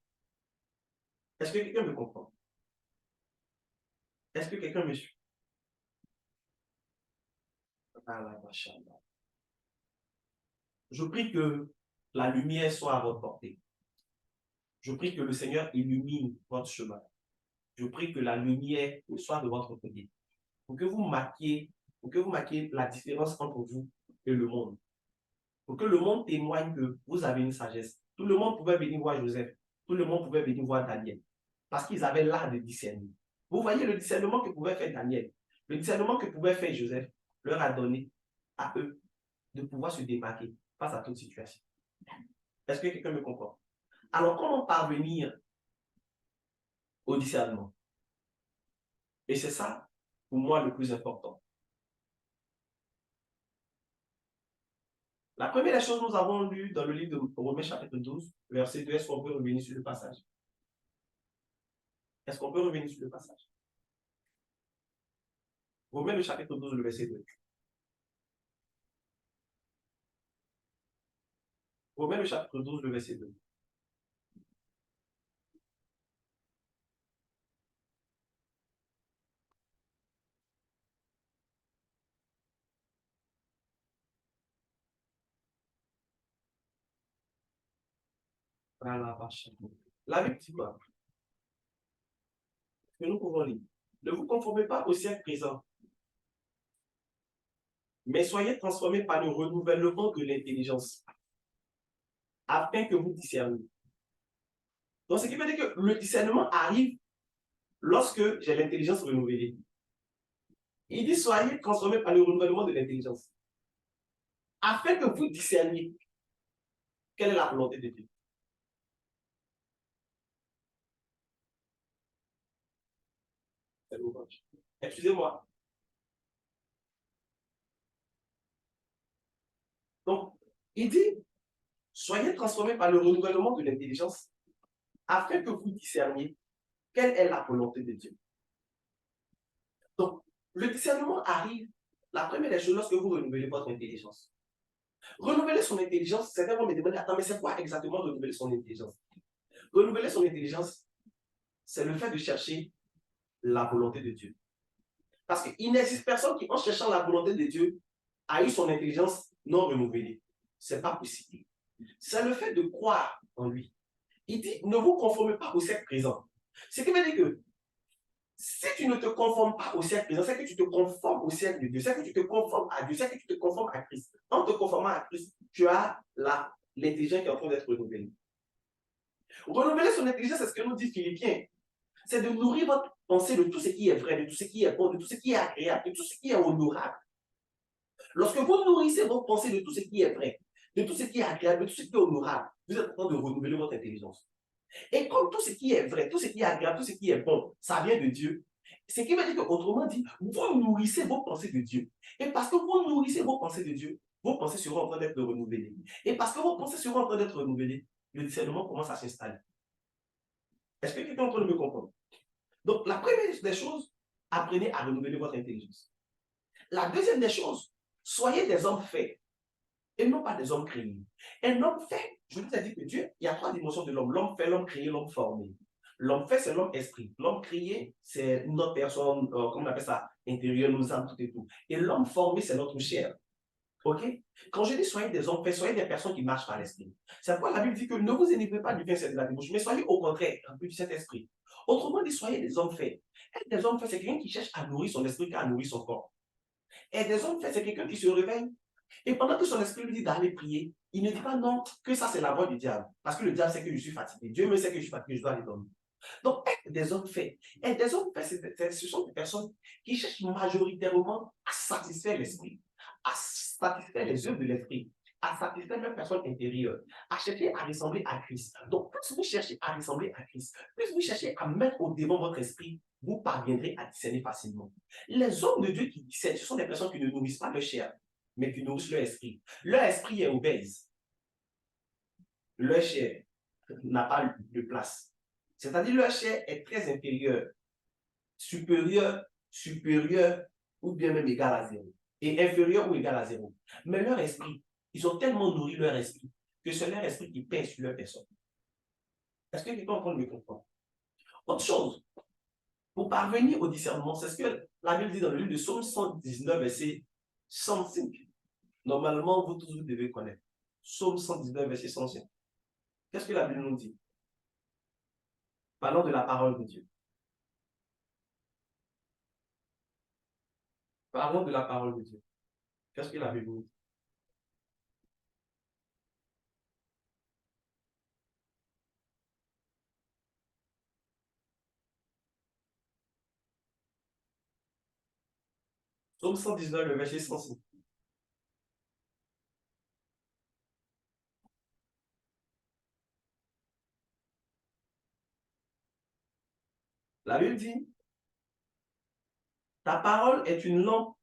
Est-ce que quelqu'un me comprend? Est-ce que quelqu'un me suit? Je prie que la lumière soit à votre portée. Je prie que le Seigneur illumine votre chemin. Je prie que la lumière soit de votre côté. Pour que vous marquiez la différence entre vous et le monde. Pour que le monde témoigne que vous avez une sagesse. Tout le monde pouvait venir voir Joseph. Tout le monde pouvait venir voir Daniel. Parce qu'ils avaient l'art de discerner. Vous voyez le discernement que pouvait faire Daniel. Le discernement que pouvait faire Joseph leur a donné à eux de pouvoir se démarquer face à toute situation. Est-ce que quelqu'un me comprend? Alors, comment parvenir au discernement? Et c'est ça, pour moi, le plus important. La première des choses, nous avons lu dans le livre de Romains chapitre 12, verset 2. Est-ce qu'on peut revenir sur le passage? Est-ce qu'on peut revenir sur le passage? Romains le chapitre 12, le verset 2. Romains le chapitre 12, le verset 2. La Bible dit quoi? Que nous pouvons lire. Ne vous conformez pas au siècle présent, mais soyez transformés par le renouvellement de l'intelligence, afin que vous discerniez. Donc, ce qui veut dire que le discernement arrive lorsque j'ai l'intelligence renouvelée. Il dit, soyez transformés par le renouvellement de l'intelligence, afin que vous discerniez quelle est la volonté de Dieu. Excusez-moi. Donc, il dit, soyez transformés par le renouvellement de l'intelligence, afin que vous discerniez quelle est la volonté de Dieu. Donc, le discernement arrive, la première des choses, lorsque vous renouvelez votre intelligence. Renouveler son intelligence, certains vont me demander, attends, mais c'est quoi exactement renouveler son intelligence? Renouveler son intelligence, c'est le fait de chercher la volonté de Dieu. Parce qu'il n'existe personne qui, en cherchant la volonté de Dieu, a eu son intelligence non renouvelée. Ce n'est pas possible. C'est le fait de croire en lui. Il dit, ne vous conformez pas au siècle présent. Ce qui veut dire que si tu ne te conformes pas au siècle présent, c'est que tu te conformes au siècle de Dieu, c'est que tu te conformes à Dieu, c'est que tu te conformes à Christ. En te conformant à Christ, tu as l'intelligence qui est en train d'être renouvelée. Renouveler son intelligence, c'est ce que nous dit Philippiens. C'est de nourrir votre pensée de tout ce qui est vrai, de tout ce qui est bon, de tout ce qui est agréable, de tout ce qui est honorable. Lorsque vous nourrissez votre pensée de tout ce qui est vrai, de tout ce qui est agréable, de tout ce qui est honorable, vous êtes en train de renouveler votre intelligence. Et comme tout ce qui est vrai, tout ce qui est agréable, tout ce qui est bon, ça vient de Dieu, ce qui veut dire qu'autrement dit, vous nourrissez vos pensées de Dieu. Et parce que vous nourrissez vos pensées de Dieu, vos pensées seront en train d'être renouvelées. Et parce que vos pensées seront en train d'être renouvelées, le discernement commence à s'installer. Est-ce que quelqu'un est en train de me comprendre? Donc, la première des choses, apprenez à renouveler votre intelligence. La deuxième des choses, soyez des hommes faits et non pas des hommes créés. Un homme fait, je vous ai dit que Dieu, il y a trois dimensions de l'homme. L'homme fait, l'homme créé, l'homme formé. L'homme fait, c'est l'homme esprit. L'homme créé, c'est notre personne, comment on appelle ça, intérieure, nos âmes, tout et tout. Et l'homme formé, c'est notre chair. OK? Quand je dis soyez des hommes faits, soyez des personnes qui marchent par l'esprit. C'est pourquoi la Bible dit que ne vous énivrez pas du vin, c'est de la débauche, mais soyez au contraire remplis du Saint-Esprit. Autrement dit, soyez des hommes faits. Être des hommes faits, c'est quelqu'un qui cherche à nourrir son esprit qu'à nourrir son corps. Et des hommes faits, c'est quelqu'un qui se réveille. Et pendant que son esprit lui dit d'aller prier, il ne dit pas non, que ça c'est la voix du diable. Parce que le diable sait que je suis fatigué. Dieu me sait que je suis fatigué, je dois aller dormir. Donc, être des hommes faits. Et des hommes faits, ce sont des personnes qui cherchent majoritairement à satisfaire l'esprit, à satisfaire les œuvres de l'esprit, à satisfaire leur personne intérieure, à chercher à ressembler à Christ. Donc, plus vous cherchez à ressembler à Christ, plus vous cherchez à mettre au devant votre esprit, vous parviendrez à discerner facilement. Les hommes de Dieu qui discernent, ce sont des personnes qui ne nourrissent pas leur chair, mais qui nourrissent leur esprit. Leur esprit est obèse. Leur chair n'a pas de place. C'est-à-dire leur chair est très inférieure, supérieure ou bien même égale à zéro. Et inférieure ou égale à zéro. Mais leur esprit, ils ont tellement nourri leur esprit que c'est leur esprit qui pèse sur leur personne. Est-ce que quelqu'un est en train de me comprendre? Autre chose, pour parvenir au discernement, c'est ce que la Bible dit dans le livre de Psaume 119, verset 105. Normalement, vous tous vous devez connaître. Psaume 119, verset 105. Qu'est-ce que la Bible nous dit? Parlons de la parole de Dieu. Parlons de la parole de Dieu. Qu'est-ce que la Bible nous dit? Psaume 119, le verset 105. La Bible dit, ta parole est une lampe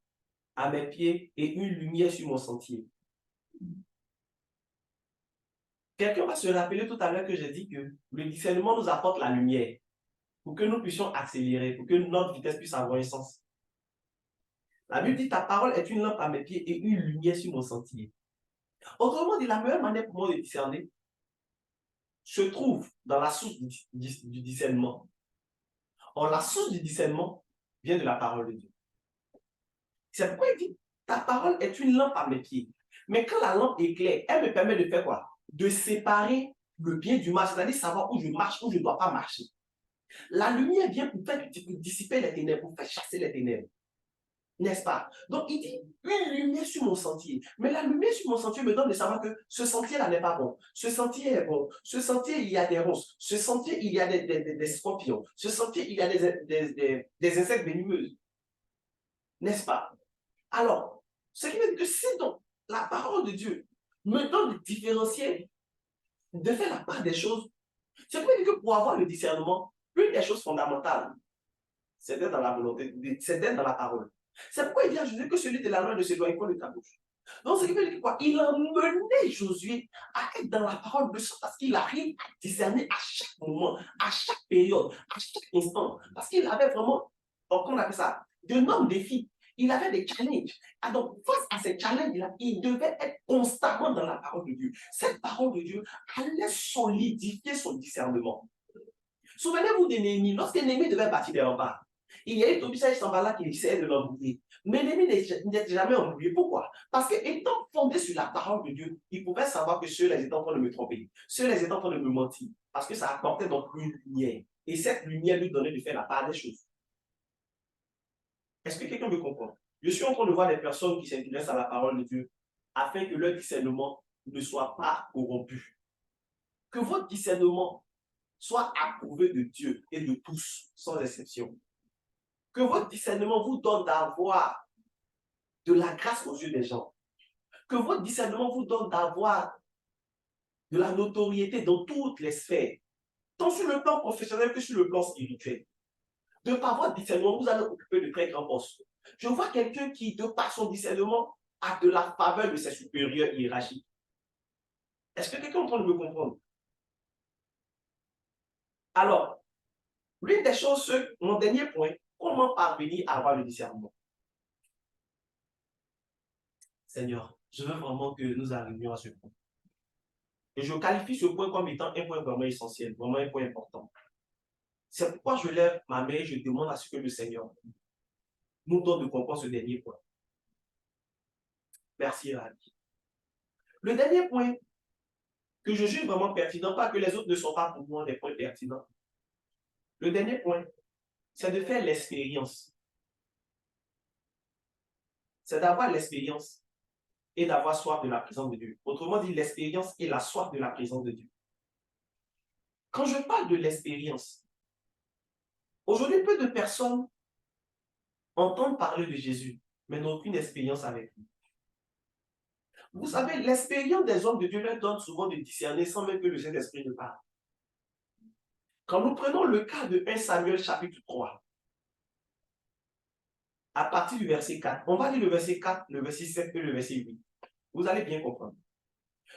à mes pieds et une lumière sur mon sentier. Quelqu'un va se rappeler tout à l'heure que j'ai dit que le discernement nous apporte la lumière pour que nous puissions accélérer, pour que notre vitesse puisse avoir un sens. La Bible dit, ta parole est une lampe à mes pieds et une lumière sur mon sentier. Autrement dit, la meilleure manière pour moi de discerner se trouve dans la source du discernement. Or, la source du discernement vient de la parole de Dieu. C'est pourquoi il dit, ta parole est une lampe à mes pieds. Mais quand la lampe éclaire, elle me permet de faire quoi? De séparer le bien du mal, c'est-à-dire savoir où je marche, où je ne dois pas marcher. La lumière vient pour faire dissiper les ténèbres, pour faire chasser les ténèbres. N'est-ce pas? Donc, il dit, une lumière sur mon sentier. Mais la lumière sur mon sentier me donne de savoir que ce sentier-là n'est pas bon. Ce sentier est bon. Ce sentier, il y a des ronces. Ce sentier, il y a des scorpions. Ce sentier, il y a des insectes venimeux. N'est-ce pas? Alors, ce qui veut dire que si donc la parole de Dieu me donne de différencier, de faire la part des choses, ce qui veut dire que pour avoir le discernement, une des choses fondamentales, c'est d'être dans la volonté, c'est d'être dans la parole. C'est pourquoi il dit à Josué que celui de la loi ne s'éloigne pas de ta bouche. Donc, ce qui veut dire quoi? Il a mené Josué à être dans la parole de Dieu parce qu'il arrive à discerner à chaque moment, à chaque période, à chaque instant. Parce qu'il avait vraiment, comment on appelle ça, de nombreux défis. Il avait des challenges. Et donc, face à ces challenges-là, il devait être constamment dans la parole de Dieu. Cette parole de Dieu allait solidifier son discernement. Souvenez-vous de Néhémie. Lorsque Néhémie devait bâtir des remparts, il y a eu Tobia et Sanballat qui essayait de l'embrouiller. Mais Néhémie n'est jamais embrouillé. Pourquoi? Parce qu'étant fondé sur la parole de Dieu, il pouvait savoir que ceux-là étaient en train de me tromper. Ceux-là étaient en train de me mentir. Parce que ça apportait donc une lumière. Et cette lumière lui donnait de faire la part des choses. Est-ce que quelqu'un me comprend? Je suis en train de voir des personnes qui s'intéressent à la parole de Dieu afin que leur discernement ne soit pas corrompu. Que votre discernement soit approuvé de Dieu et de tous, sans exception. Que votre discernement vous donne d'avoir de la grâce aux yeux des gens. Que votre discernement vous donne d'avoir de la notoriété dans toutes les sphères, tant sur le plan professionnel que sur le plan spirituel. De par votre discernement, vous allez occuper de très grands postes. Je vois quelqu'un qui, de par son discernement, a de la faveur de ses supérieurs hiérarchiques. Est-ce que quelqu'un est en train de me comprendre? Alors, L'une des choses, mon dernier point, comment parvenir à avoir le discernement? Seigneur, je veux vraiment que nous arrivions à ce point. Et je qualifie ce point comme étant un point vraiment essentiel, vraiment un point important. C'est pourquoi je lève ma main et je demande à ce que le Seigneur nous donne de comprendre ce dernier point. Merci, Radi. Le dernier point que je juge vraiment pertinent, pas que les autres ne sont pas pour moi des points pertinents. Le dernier point, c'est de faire l'expérience. C'est d'avoir l'expérience et d'avoir soif de la présence de Dieu. Autrement dit, l'expérience et la soif de la présence de Dieu. Quand je parle de l'expérience, aujourd'hui, peu de personnes entendent parler de Jésus, mais n'ont aucune expérience avec lui. Vous savez, l'expérience des hommes de Dieu leur donne souvent de discerner sans même que le Saint-Esprit ne parle. Quand nous prenons le cas de 1 Samuel chapitre 3, à partir du verset 4, on va lire le verset 4, le verset 7 et le verset 8. Vous allez bien comprendre.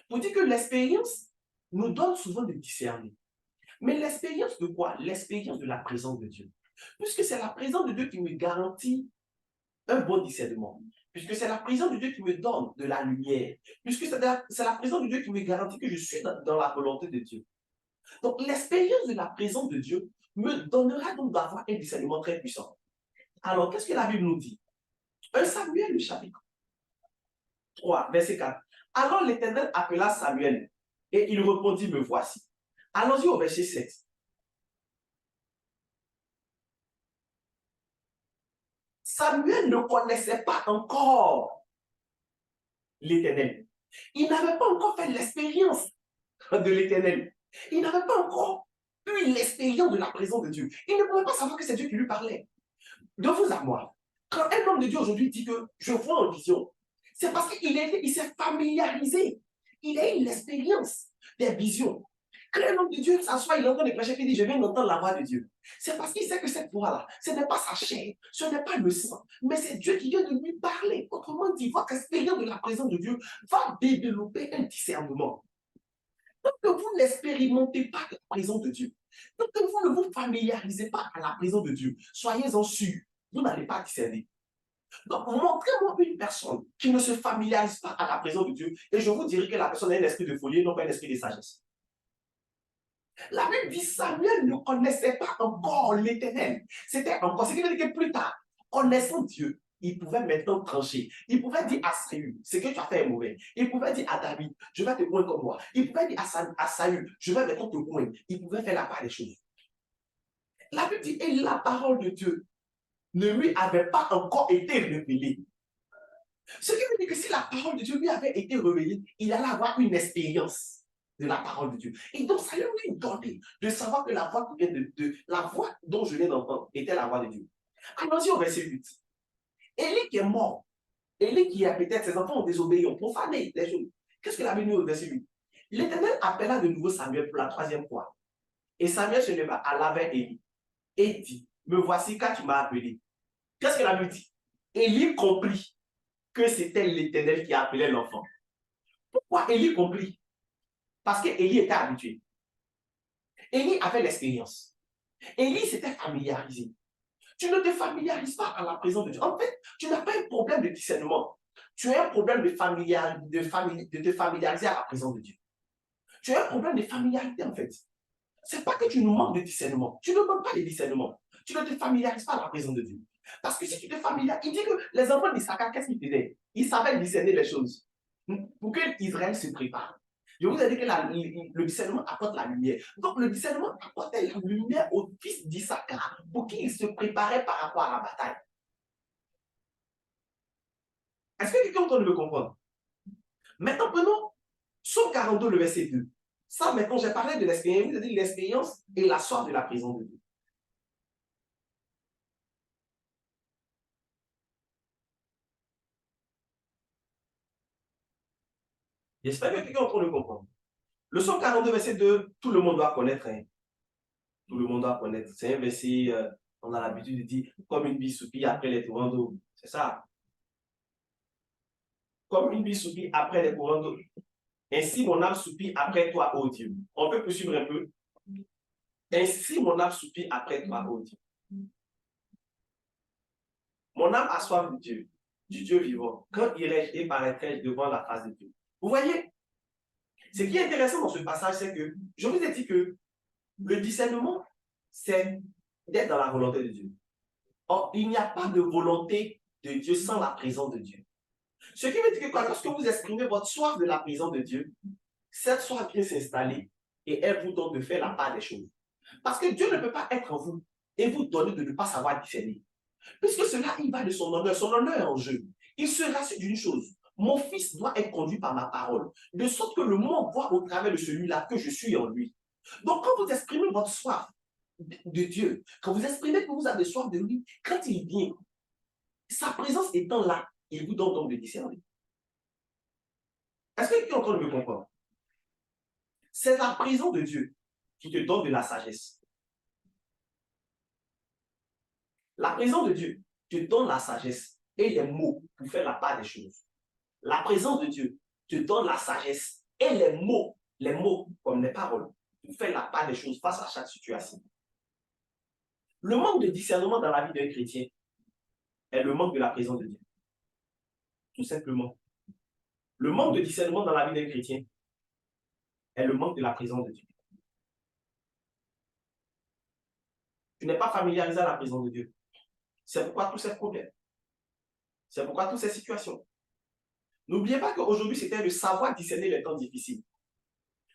Pour dire que l'expérience nous donne souvent de discerner. Mais l'expérience de quoi? L'expérience de la présence de Dieu. Puisque c'est la présence de Dieu qui me garantit un bon discernement. Puisque c'est la présence de Dieu qui me donne de la lumière. Puisque c'est la présence de Dieu qui me garantit que je suis dans la volonté de Dieu. Donc, l'expérience de la présence de Dieu me donnera donc d'avoir un discernement très puissant. Alors, qu'est-ce que la Bible nous dit? 1 Samuel, le chapitre 3, verset 4. Alors l'Éternel appela Samuel et il répondit, me voici. Allons-y au verset 7. Samuel ne connaissait pas encore l'Éternel. Il n'avait pas encore fait l'expérience de l'Éternel. Il n'avait pas encore eu l'expérience de la présence de Dieu. Il ne pouvait pas savoir que c'est Dieu qui lui parlait. De vous à moi, quand un homme de Dieu aujourd'hui dit que je vois en vision, c'est parce qu'il s'est familiarisé. Il a eu l'expérience des visions. Quand un homme de Dieu s'assoit, il entend des prêcher, il dit, je viens d'entendre la voix de Dieu. C'est parce qu'il sait que cette voix-là, ce n'est pas sa chair, ce n'est pas le sang, mais c'est Dieu qui vient de lui parler. Autrement dit, votre expérience de la présence de Dieu va développer un discernement. Tant que vous n'expérimentez pas la présence de Dieu, tant que vous ne vous familiarisez pas à la présence de Dieu, soyez-en sûrs, vous n'allez pas discerner. Donc, montrez-moi une personne qui ne se familiarise pas à la présence de Dieu et je vous dirai que la personne a un esprit de folie et non pas un esprit de sagesse. La Bible dit Samuel ne connaissait pas encore l'Éternel. C'était encore, ce qui veut dire que plus tard, connaissant Dieu, il pouvait maintenant trancher. Il pouvait dire à Saül, ce que tu as fait est mauvais. Il pouvait dire à David, je vais te poindre comme moi. Il pouvait dire à Saül, je vais maintenant te poindre. Il pouvait faire la part des choses. La Bible dit, et la parole de Dieu ne lui avait pas encore été révélée. Ce qui veut dire que si la parole de Dieu lui avait été révélée, il allait avoir une expérience de la parole de Dieu. Et donc, ça lui donnait de savoir que la voix, la voix dont je viens d'entendre était la voix de Dieu. Allons-y au verset 8. Élie qui est mort, Élie qui a peut-être ses enfants ont désobéi, ont profané les choses. Qu'est-ce que la Bible dit au verset 8? L'Éternel appela de nouveau Samuel pour la troisième fois. Et Samuel se leva, alla vers Élie et dit, me voici quand tu m'as appelé. Qu'est-ce que la Bible dit? Élie comprit que c'était l'Éternel qui appelait l'enfant. Pourquoi Élie comprit? Parce qu'Élie était habitué. Élie avait l'expérience. Élie s'était familiarisé. Tu ne te familiarises pas à la présence de Dieu. En fait, tu n'as pas un problème de discernement. Tu as un problème de te familiariser à la présence de Dieu. Tu as un problème de familiarité, en fait. Ce n'est pas que tu nous manques de discernement. Tu ne manques pas de discernement. Tu ne te familiarises pas à la présence de Dieu. Parce que si tu te familiarises, il dit que les enfants d'Issachar, qu'est-ce qu'ils faisaient? Ils savaient discerner les choses. Pour que Israël se prépare. Je vous ai dit que le discernement apporte la lumière. Donc, le discernement apportait la lumière au fils d'Issachar pour qu'il se préparait par rapport à la bataille. Est-ce que quelqu'un est en train de me comprendre? Maintenant, prenons Psaume 42, le verset 2. Ça, maintenant, j'ai parlé de l'expérience, c'est-à-dire l'expérience et la soif de la présence de Dieu. J'espère que quelqu'un est en train de comprendre. Le Psaume 42, verset 2, tout le monde doit connaître. Hein. Tout le monde doit connaître. C'est un verset, on a l'habitude de dire, comme une bille soupire après les courants d'eau. C'est ça. Comme une bille soupire après les courants d'eau. Ainsi, mon âme soupire après toi, ô Dieu. On peut poursuivre un peu. Ainsi, mon âme soupire après toi, ô Dieu. Mon âme a soif de Dieu, du Dieu vivant. Quand irai-je et paraîtrai-je devant la face de Dieu? Vous voyez, ce qui est intéressant dans ce passage, c'est que je vous ai dit que le discernement, c'est d'être dans la volonté de Dieu. Or, il n'y a pas de volonté de Dieu sans la présence de Dieu. Ce qui veut dire que lorsque vous exprimez votre soif de la présence de Dieu, cette soif vient s'installer et elle vous donne de faire la part des choses. Parce que Dieu ne peut pas être en vous et vous donner de ne pas savoir discerner. Puisque cela, il va de son honneur. Son honneur est en jeu. Il se rassure d'une chose. Mon fils doit être conduit par ma parole, de sorte que le monde voit au travers de celui-là que je suis en lui. Donc, quand vous exprimez votre soif de Dieu, quand vous exprimez que vous avez soif de lui, quand il vient, sa présence étant là, il vous donne donc de discerner. Est-ce que tu es en train de me comprendre? C'est la présence de Dieu qui te donne de la sagesse. La présence de Dieu te donne la sagesse et les mots pour faire la part des choses. La présence de Dieu te donne la sagesse et les mots comme les paroles, pour faire la part des choses face à chaque situation. Le manque de discernement dans la vie d'un chrétien est le manque de la présence de Dieu. Tout simplement. Le manque de discernement dans la vie d'un chrétien est le manque de la présence de Dieu. Tu n'es pas familiarisé à la présence de Dieu. C'est pourquoi tous ces problèmes. C'est pourquoi toutes ces situations. N'oubliez pas qu'aujourd'hui, c'était le savoir discerner les temps difficiles.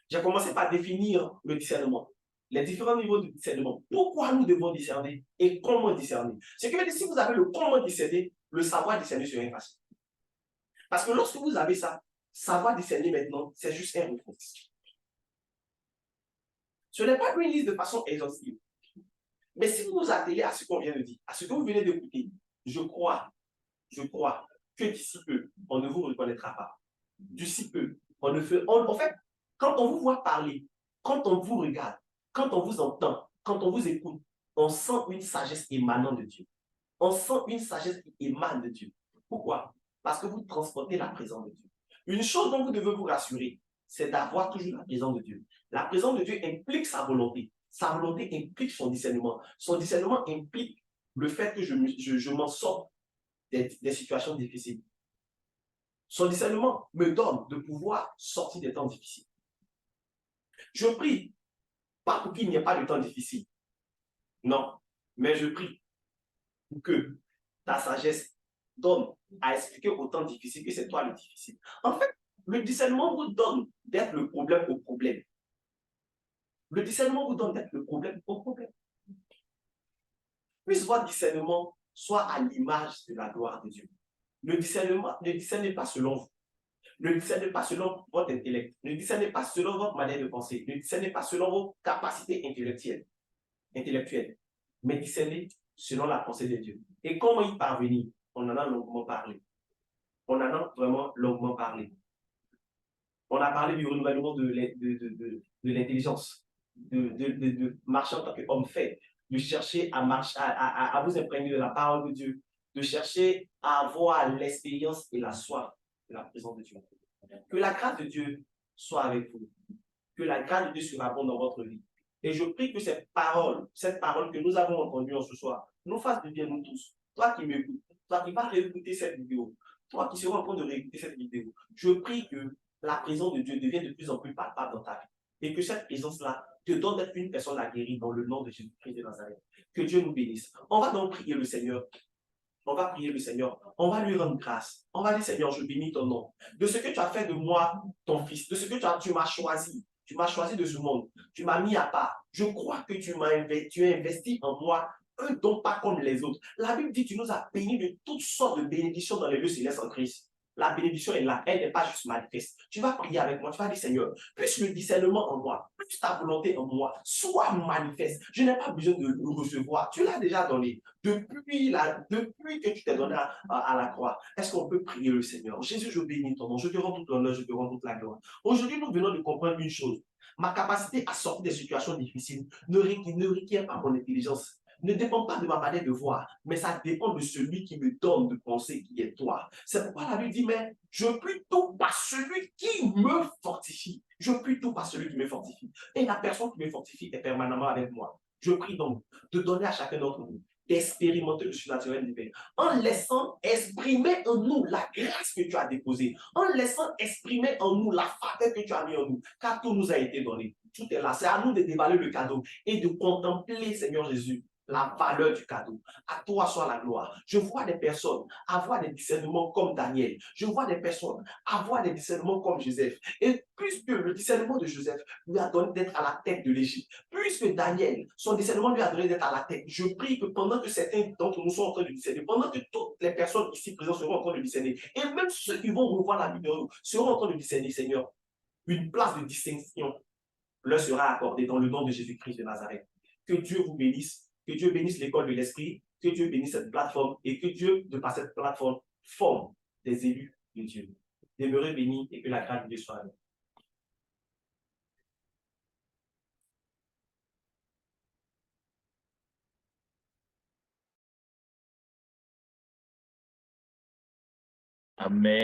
J'ai commencé par définir le discernement, les différents niveaux de discernement. Pourquoi nous devons discerner et comment discerner? Ce qui veut dire, si vous avez le comment discerner, le savoir discerner serait facile. Parce que lorsque vous avez ça, savoir discerner maintenant, c'est juste un réflexe. Ce n'est pas une liste de façon exhaustive. Mais si vous vous attelez à ce qu'on vient de dire, à ce que vous venez d'écouter, je crois que d'ici peu, on ne vous reconnaîtra pas. D'ici peu, on ne fait. En fait, quand on vous voit parler, quand on vous regarde, quand on vous entend, quand on vous écoute, on sent une sagesse émanant de Dieu. On sent une sagesse qui émane de Dieu. Pourquoi? Parce que vous transportez la présence de Dieu. Une chose dont vous devez vous rassurer, c'est d'avoir toujours la présence de Dieu. La présence de Dieu implique sa volonté. Sa volonté implique son discernement. Son discernement implique le fait que je m'en sors des situations difficiles. Son discernement me donne de pouvoir sortir des temps difficiles. Je prie, pas pour qu'il n'y ait pas de temps difficile. Non, mais je prie pour que ta sagesse donne à expliquer au temps difficile que c'est toi le difficile. En fait, le discernement vous donne d'être le problème au problème. Le discernement vous donne d'être le problème au problème. Puisse votre discernement soit à l'image de la gloire de Dieu. Le discernement ne discernez pas selon vous. Ne discernez pas selon votre intellect. Ne discernez pas selon votre manière de penser. Ne discernez pas selon vos capacités intellectuelles. Mais discernez selon la pensée de Dieu. Et comment y parvenir? On en a longuement parlé. On en a vraiment longuement parlé. On a parlé du renouvellement de l'intelligence, de marcher en tant qu'homme fait, de chercher à marcher, à vous imprégner de la parole de Dieu, de chercher à avoir l'expérience et la soif de la présence de Dieu. Que la grâce de Dieu soit avec vous. Que la grâce de Dieu surabonde dans votre vie. Et je prie que cette parole que nous avons entendue en ce soir, nous fasse du bien nous tous. Toi qui m'écoutes, toi qui vas réécouter cette vidéo, toi qui seras en train de réécouter cette vidéo, je prie que la présence de Dieu devienne de plus en plus palpable dans ta vie. Et que cette présence-là te donne d'être une personne aguerrie dans le nom de Jésus-Christ de Nazareth. Que Dieu nous bénisse. On va donc prier le Seigneur. On va prier le Seigneur. On va lui rendre grâce. On va dire, Seigneur, je bénis ton nom. De ce que tu as fait de moi, ton fils, de ce que tu m'as choisi. Tu m'as choisi de ce monde. Tu m'as mis à part. Je crois que tu as investi en moi un don pas comme les autres. La Bible dit que tu nous as bénis de toutes sortes de bénédictions dans les lieux célestes en Christ. La bénédiction est là, elle n'est pas juste manifeste. Tu vas prier avec moi, tu vas dire, Seigneur, puisse le discernement en moi, puisse ta volonté en moi, soit manifeste. Je n'ai pas besoin de le recevoir. Tu l'as déjà donné. Depuis que tu t'es donné à la croix, est-ce qu'on peut prier le Seigneur? Jésus, je bénis ton nom, je te rends toute l'honneur, je te rends toute la gloire. Aujourd'hui, nous venons de comprendre une chose. Ma capacité à sortir des situations difficiles ne requiert pas mon intelligence, ne dépend pas de ma manière de voir, mais ça dépend de celui qui me donne de penser qui est toi. C'est pourquoi la Bible dit, mais je puis tout par celui qui me fortifie. Je puis tout par celui qui me fortifie. Et la personne qui me fortifie est permanemment avec moi. Je prie donc de donner à chacun d'entre nous d'expérimenter le surnaturel divin, en laissant exprimer en nous la grâce que tu as déposée, en laissant exprimer en nous la faveur que tu as mis en nous, car tout nous a été donné. Tout est là. C'est à nous de dévaler le cadeau et de contempler, Seigneur Jésus, la valeur du cadeau. À toi soit la gloire. Je vois des personnes avoir des discernements comme Daniel. Je vois des personnes avoir des discernements comme Joseph. Et puisque le discernement de Joseph lui a donné d'être à la tête de l'Égypte, puisque Daniel, son discernement lui a donné d'être à la tête, je prie que pendant que certains d'entre nous sont en train de discerner, pendant que toutes les personnes ici présentes seront en train de discerner, et même ceux qui vont revoir la vidéo seront en train de discerner, Seigneur, une place de distinction leur sera accordée dans le nom de Jésus-Christ de Nazareth. Que Dieu vous bénisse, que Dieu bénisse l'école de l'Esprit, que Dieu bénisse cette plateforme et que Dieu, de par cette plateforme, forme des élus de Dieu. Demeurez bénis et que la grâce de Dieu soit avec vous. Amen.